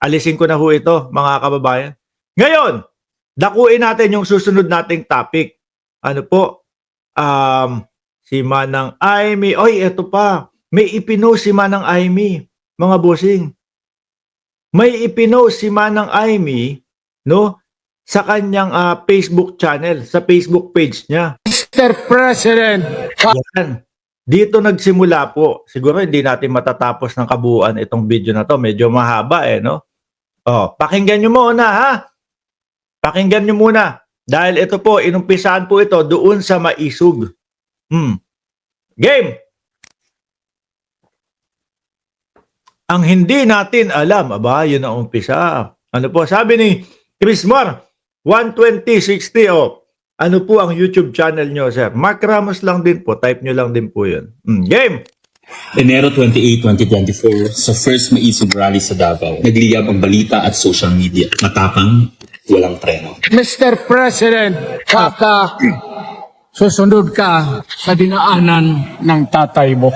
alisin ko na ho ito, mga kababayan. Ngayon, dakuin natin yung susunod nating topic. Ano po? Si Manang Aimee. Oy, eto pa. May ipinost si Manang Aimee, mga bossing. May ipinost si Manang Aimee, no, sa kanyang Facebook channel, sa Facebook page niya. Mr. President. Yan. Dito nagsimula po. Siguro hindi natin matatapos ng kabuuan itong video na to. Medyo mahaba no? Oh, pakinggan nyo muna ha. Pakinggan nyo muna. Dahil ito po, inumpisahan po ito doon sa Maisug. Game! Ang hindi natin alam, yun ang umpisa. Ano po, sabi ni Chris Moore, 12060, ano po ang YouTube channel nyo, sir? Mark Ramos lang din po, type nyo lang din po yun. Game! Enero 28, 2024, sa first Maisog Rally sa Davao, nagliyab ang balita at social media. Matapang, walang preno. Mr. President, susunod ka sa dinaanan ng tatay mo.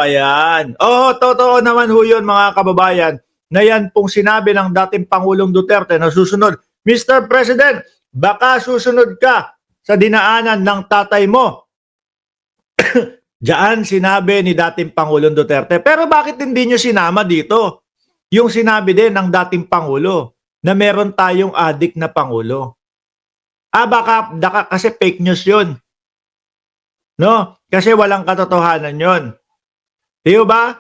Ayan. Totoo naman ho yun, mga kababayan, na yan pong sinabi ng dating Pangulong Duterte na susunod. Mr. President, baka susunod ka sa dinaanan ng tatay mo. Diyan sinabi ni dating Pangulong Duterte. Pero bakit hindi nyo sinama dito? Yung sinabi din ng dating Pangulo na meron tayong adik na Pangulo. Baka kasi fake news yun. No? Kasi walang katotohanan yun. Diyo ba?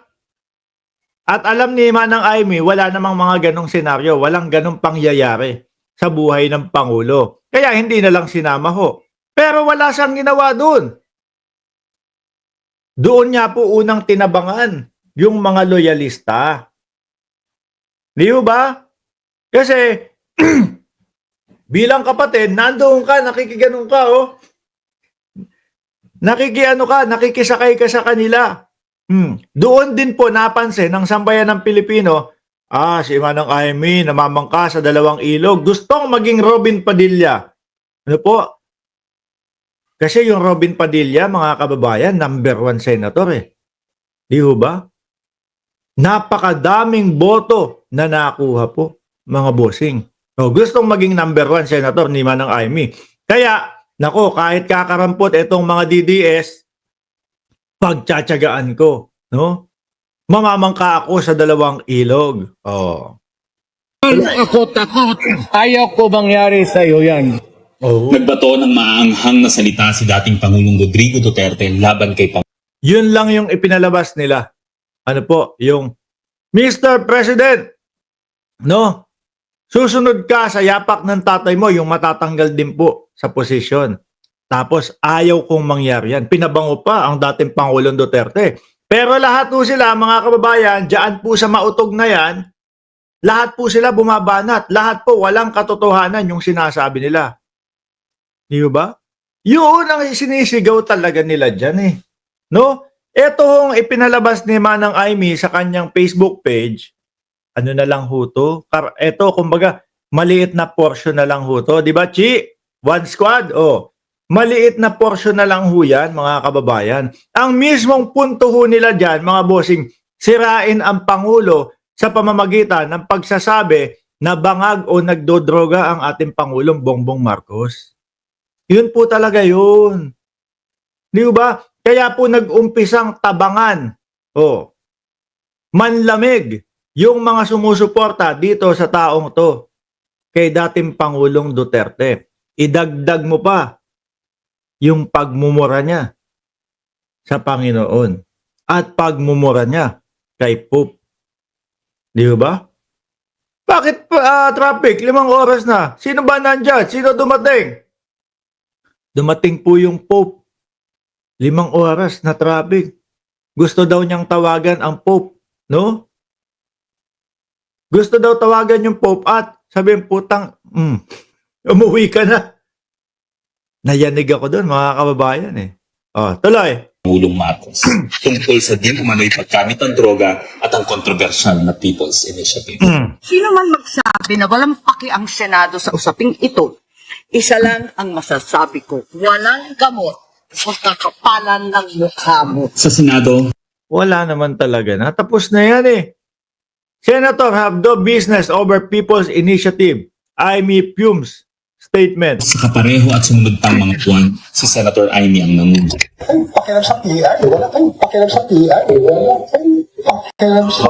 At alam ni Manang Aimee, wala namang mga ganong senaryo. Walang ganong pangyayari sa buhay ng Pangulo. Kaya hindi na lang sinama ho. Pero wala siyang ginawa doon. Doon niya po unang tinabangan yung mga loyalista. Di ba? Kasi bilang kapatid, nandoon ka, nakikiganong ka, nakikisakay ka sa kanila. Doon din po napansin ng sambayan ng Pilipino, si Manang Aimee namamangka sa dalawang ilog. Gustong maging Robin Padilla. Ano po? Kasi yung Robin Padilla, mga kababayan, #1 senator Di ba? Napakadaming boto na nakuha po, mga bossing. Gustong maging #1 senator ni Manang Aimee. Kaya, kahit kakarampot itong mga DDS, pagtsatsagaan ko, no? Mamamangka ako sa dalawang ilog. Ako takot. Ayaw ko mangyari sa iyo yan. Nagbato ng maaanghang na salita si dating Pangulong Rodrigo Duterte laban kay Yun lang yung ipinalabas nila. Ano po, yung Mr. President, no? Susunod ka sa yapak ng tatay mo, yung matatanggal din po sa posisyon. Tapos ayaw kong mangyari yan. Pinabango pa ang dating Pangulong Duterte. Pero lahat po sila, mga kababayan, dyan po sa mautog na yan, lahat po sila bumabanat. Lahat po walang katotohanan yung sinasabi nila. Di ba? Yun ang sinisigaw talaga nila dyan No? Ito hong ipinalabas ni Manang Aimee sa kanyang Facebook page, ano na lang ho to? Ito, kumbaga, maliit na portion na lang ho to. Di ba, Chi? One squad? Maliit na portion na lang ho yan, mga kababayan. Ang mismong punto ho nila dyan, mga bossing, sirain ang Pangulo sa pamamagitan ng pagsasabi na bangag o nagdodroga ang ating Pangulong Bongbong Marcos. Yun po talaga yun. Di ba? Kaya po nag-umpisang tabangan. Manlamig yung mga sumusuporta dito sa taong to kay dating Pangulong Duterte. Idagdag mo pa yung pagmumura niya sa Panginoon at pagmumura niya kay Pope. Di ba? Bakit traffic? 5 oras na. Sino ba nandyan? Sino dumating? Dumating po yung Pope. 5 oras na traffic. Gusto daw niyang tawagan ang Pope, no? Gusto daw tawagan yung Pope at sabihin, putang, umuwi ka na. Nayanig ako doon, mga kababayan tuloy. Pangulong Marcos tungkol sa di umano'y paggamit ng droga at ang kontrobersyal na People's Initiative. Sino man magsabi na walang paki ang Senado sa usaping ito, isa lang ang masasabi ko, walang gamot sa kakapalan ng mukha mo. Sa Senado, Wala naman talaga na. Tapos na yan Senator have no business over People's Initiative. Amy Pumes statement. Sa kapareho at sumunod pang mga buwan, si Senator Amy ang nangulo. Pakialam sa PI, wala kayong pakialam sa PI, wala kayong pakialam sa...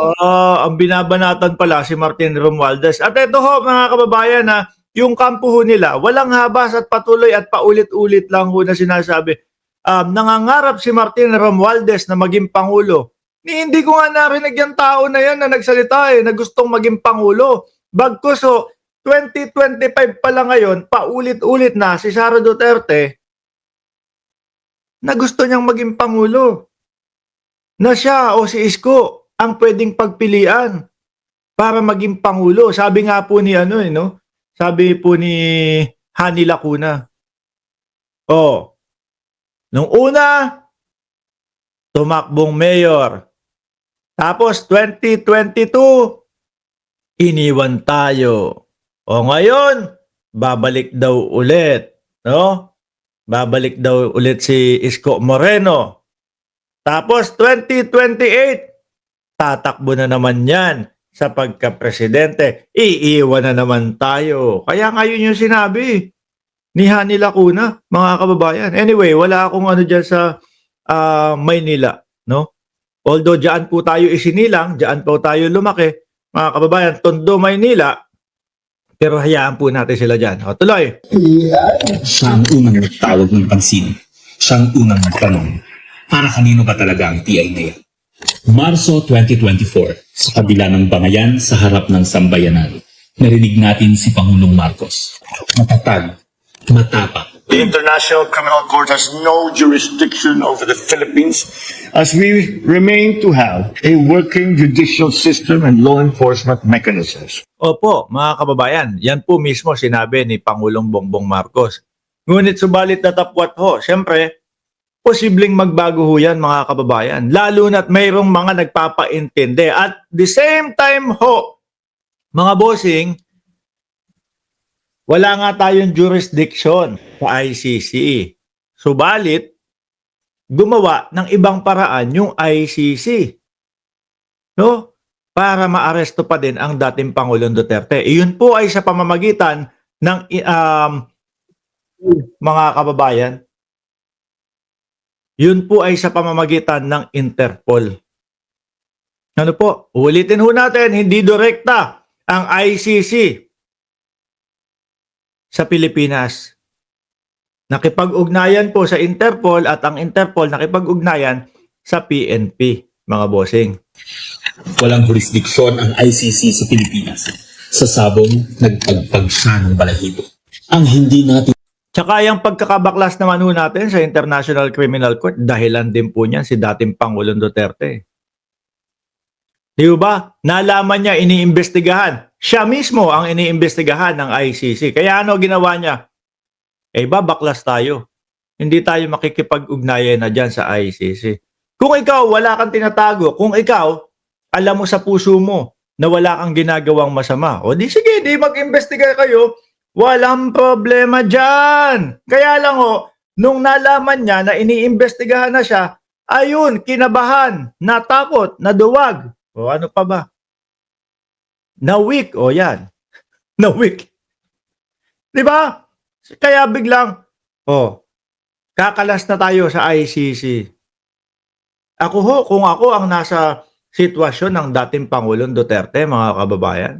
Ang binabanatan pala si Martin Romualdez. At ito ho mga kababayan na yung kampo ho nila, walang habas at patuloy at paulit-ulit lang ho na sinasabi. Nangangarap si Martin Romualdez na maging Pangulo. Hindi ko nga narinig yung tao na yan na nagsalita na gustong maging Pangulo. Bagkus ho, 2025 pa lang ngayon, paulit-ulit na si Sara Duterte na gusto niyang maging Pangulo. Na siya o si Isko ang pwedeng pagpilian para maging Pangulo. Sabi nga po ni Sabi po ni Hani Lacuna. Nung una, tumakbong mayor. Tapos 2022, iniwan tayo. Ngayon, babalik daw ulit. No? Babalik daw ulit si Isko Moreno. Tapos 2028, tatakbo na naman yan sa pagka-presidente. Iiwan na naman tayo. Kaya ngayon yung sinabi ni Hani Lacuna, mga kababayan. Anyway, wala akong dyan sa Maynila. No? Although dyan po tayo isinilang, dyan po tayo lumaki, mga kababayan, Tondo, Maynila, pero hayaan po natin sila dyan. Tuloy. Siya ang unang nagtawag ng pansin. Siya ang unang nagtanong, para kanino ba talaga ang TI na yan? Marso 2024, sa kabila ng bangayan sa harap ng sambayanan, narinig natin si Pangulong Marcos. Matatag, matapang. The International Criminal Court has no jurisdiction over the Philippines as we remain to have a working judicial system and law enforcement mechanisms. Opo, mga kababayan, yan po mismo sinabi ni Pangulong Bongbong Marcos. Ngunit subalit na tapwat ho, syempre, posibleng magbago ho yan mga kababayan. Lalo na't mayroong mga nagpapaintindi. At the same time ho, mga bossing, wala nga tayong jurisdiction sa ICC. Subalit, gumawa ng ibang paraan yung ICC. No? Para maaresto pa din ang dating Pangulong Duterte. Iyon po ay sa pamamagitan ng mga kababayan. Yun po ay sa pamamagitan ng Interpol. Ano po? Ulitin ho natin, hindi direkta ang ICC sa Pilipinas. Nakipag-ugnayan po sa Interpol at ang Interpol nakipag-ugnayan sa PNP, mga bossing. Walang jurisdiksyon ang ICC sa Pilipinas. Sa sabong, nagpagpag siya ng balahibo. Ang hindi natin Tsaka yung pagkakabaklas naman ho natin sa International Criminal Court, dahilan din po niyan si dating Pangulong Duterte. Di ba? Nalaman niya, iniimbestigahan. Siya mismo ang iniimbestigahan ng ICC. Kaya ano ginawa niya? Babaklas tayo. Hindi tayo makikipag-ugnayan na dyan sa ICC. Kung ikaw, wala kang tinatago. Kung ikaw, alam mo sa puso mo na wala kang ginagawang masama. O di sige, di mag-imbestiga kayo. Walang problema dyan. Kaya lang nung nalaman niya na iniimbestigahan na siya, ayun, kinabahan, natakot, naduwag. O ano pa ba? Na-weak. O yan. Na-weak. Di ba? Kaya biglang, kakalas na tayo sa ICC. Kung ako ang nasa sitwasyon ng dating Pangulong Duterte, mga kababayan,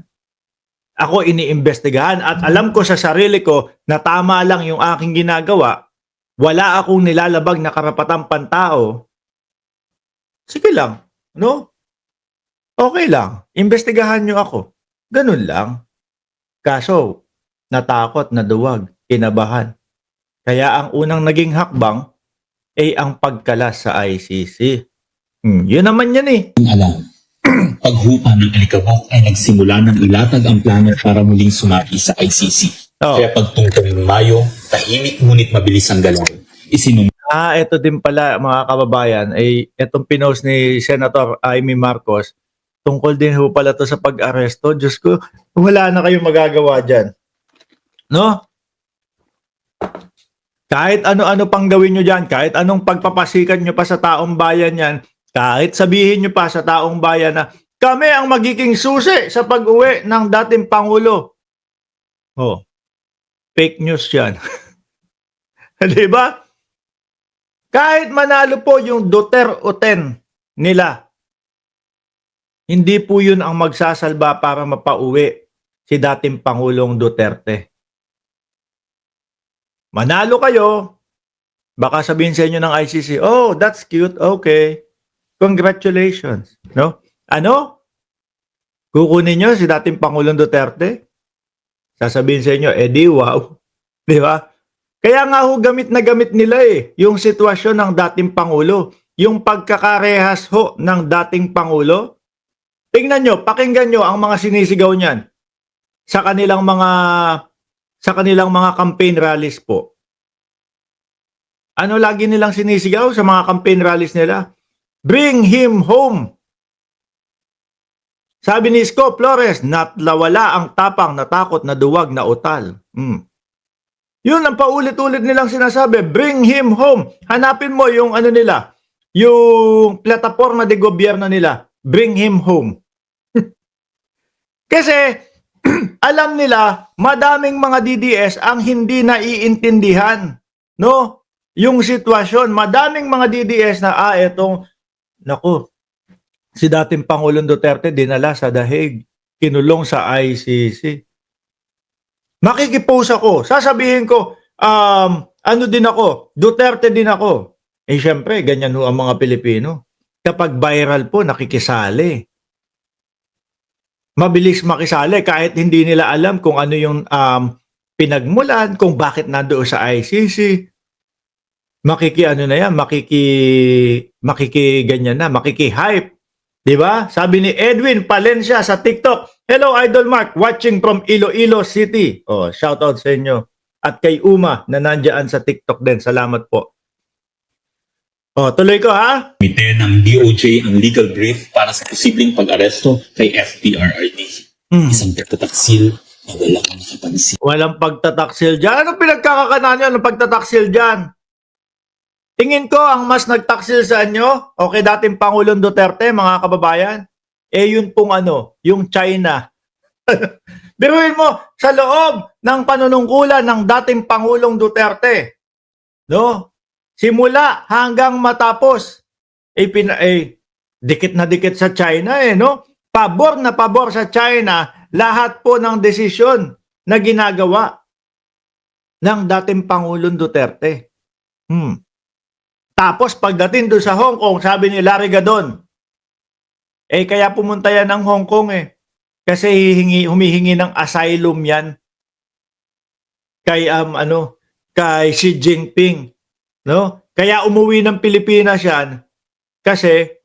ako iniimbestigahan at alam ko sa sarili ko na tama lang yung aking ginagawa, wala akong nilalabag na karapatang pantao, sige lang, no? Okay lang, imbestigahan nyo ako. Ganun lang. Kaso, natakot, naduwag, kinabahan. Kaya ang unang naging hakbang ay ang pagkalas sa ICC. Yun naman yan alam. Paghupa ng alikabok ay nagsimula ng ilatag ang plano para muling sumaki sa ICC. Kaya pagtungtong ng Mayo, tahimik ngunit mabilis ang galaw. Ito din pala mga kababayan, itong pinost ni Senator Amy Marcos, tungkol din ho pala to sa pag-aresto. Diyos ko, wala na kayong magagawa dyan. No? Kahit ano-ano pang gawin nyo dyan, kahit anong pagpapasikan nyo pa sa taong bayan yan, kahit sabihin nyo pa sa taong bayan na kami ang magiging susi sa pag-uwi ng dating Pangulo. Oh, fake news yan. Di ba? Kahit manalo po yung Duterte nila, hindi po yun ang magsasalba para mapauwi si dating Pangulong Duterte. Manalo kayo, baka sabihin sa inyo ng ICC, oh, that's cute, okay. Congratulations. No? Ano? Kukunin nyo si dating Pangulong Duterte? Sasabihin sa inyo, di wow. Di ba? Kaya nga ho gamit na gamit nila yung sitwasyon ng dating Pangulo. Yung pagkakarehas ho ng dating Pangulo. Tingnan nyo, pakinggan nyo ang mga sinisigaw niyan sa kanilang mga campaign rallies po. Ano lagi nilang sinisigaw sa mga campaign rallies nila? Bring him home. Sabi ni Isko Flores, natlawala ang tapang, natakot, na duwag, na utal. Yun ang paulit-ulit nilang sinasabi, bring him home. Hanapin mo yung ano nila, yung plataforma de gobyerno nila, bring him home. Kasi alam nila, madaming mga DDS ang hindi naiintindihan, no? Yung sitwasyon, madaming mga DDS na, etong, naku, si dating Pangulong Duterte dinala sa dahig, kinulong sa ICC. Makikipose ako, sasabihin ko, ano din ako, Duterte din ako. Syempre, ganyan ho ang mga Pilipino. Kapag viral po, nakikisali. Mabilis makisali kahit hindi nila alam kung ano yung pinagmulan, kung bakit nandoon sa ICC. Ganyan na, makiki-hype. Diba? Sabi ni Edwin Palencia sa TikTok, hello Idol Mark, watching from Iloilo City. Oh, shout out sa inyo. At kay Uma na nandiyan sa TikTok din. Salamat po. Oh, tuloy ko ha. Komite ng DOJ ang legal brief para sa posibleng pag-aresto kay FPRRD. Isang pagtataksil na walang nakapansin. Walang pagtataksil dyan. Anong pinagkakakanan nyo? Anong pagtataksil dyan? Tingin ko ang mas nagtaksil sa inyo, okay, dating Pangulong Duterte, mga kababayan, yun pong yung China. Biruin mo, sa loob ng panunungkulan ng dating Pangulong Duterte, no? Simula hanggang matapos, dikit na dikit sa China no? Pabor na pabor sa China, lahat po ng desisyon na ginagawa ng dating Pangulong Duterte. Tapos pagdating doon sa Hong Kong, sabi ni Larry Gadon, kaya pumunta yan ng Hong Kong kasi humihingi ng asylum yan kay kay Xi Jinping, no? Kaya umuwi ng Pilipinas yan kasi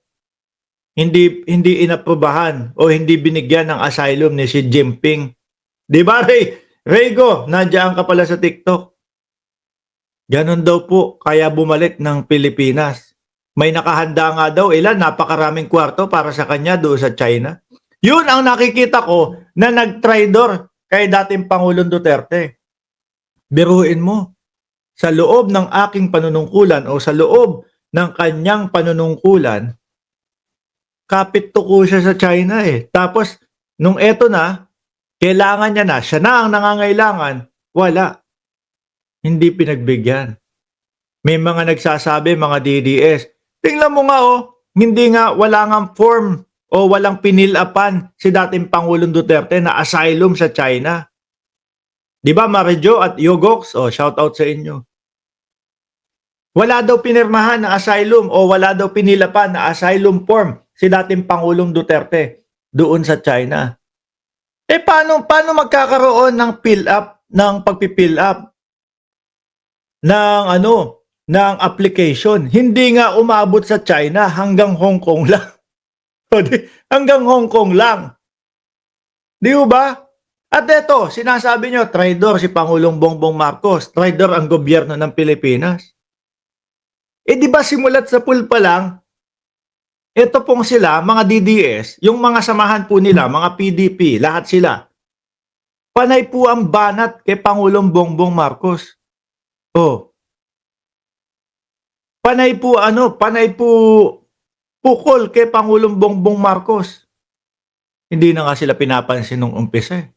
hindi inaprubahan o hindi binigyan ng asylum ni Xi Jinping. Di ba, Raygo, nandiyan ka pala sa TikTok. Ganon daw po, kaya bumalik ng Pilipinas. May nakahanda nga daw, napakaraming kwarto para sa kanya doon sa China. Yun ang nakikita ko na nag-traitor kay dating Pangulong Duterte. Biruin mo, sa loob ng aking panunungkulan o sa loob ng kanyang panunungkulan, kapit tuko siya sa China Tapos, nung eto na, kailangan niya na, siya na ang nangangailangan, wala. Hindi pinagbigyan. May mga nagsasabi, mga DDS, tingnan mo nga hindi nga, wala nga form o walang pinilapan si dating Pangulong Duterte na asylum sa China. Di ba, Marijo at Yogox? Shout out sa inyo. Wala daw pinirmahan na asylum o wala daw pinilapan na asylum form si dating Pangulong Duterte doon sa China. Paano magkakaroon ng fill-up, ng pagpipill up ng application? Hindi nga umabot sa China, hanggang Hong Kong lang. Hanggang Hong Kong lang. Di ba? At ito, sinasabi nyo, traidor si Pangulong Bongbong Marcos, traidor ang gobyerno ng Pilipinas. Di ba simulat sa pool pa lang, ito pong sila, mga DDS, yung mga samahan po nila, mga PDP, lahat sila, panay po ang banat kay Pangulong Bongbong Marcos. Panay po pukol kay Pangulong Bongbong Marcos. Hindi na nga sila pinapansin nung umpisa eh.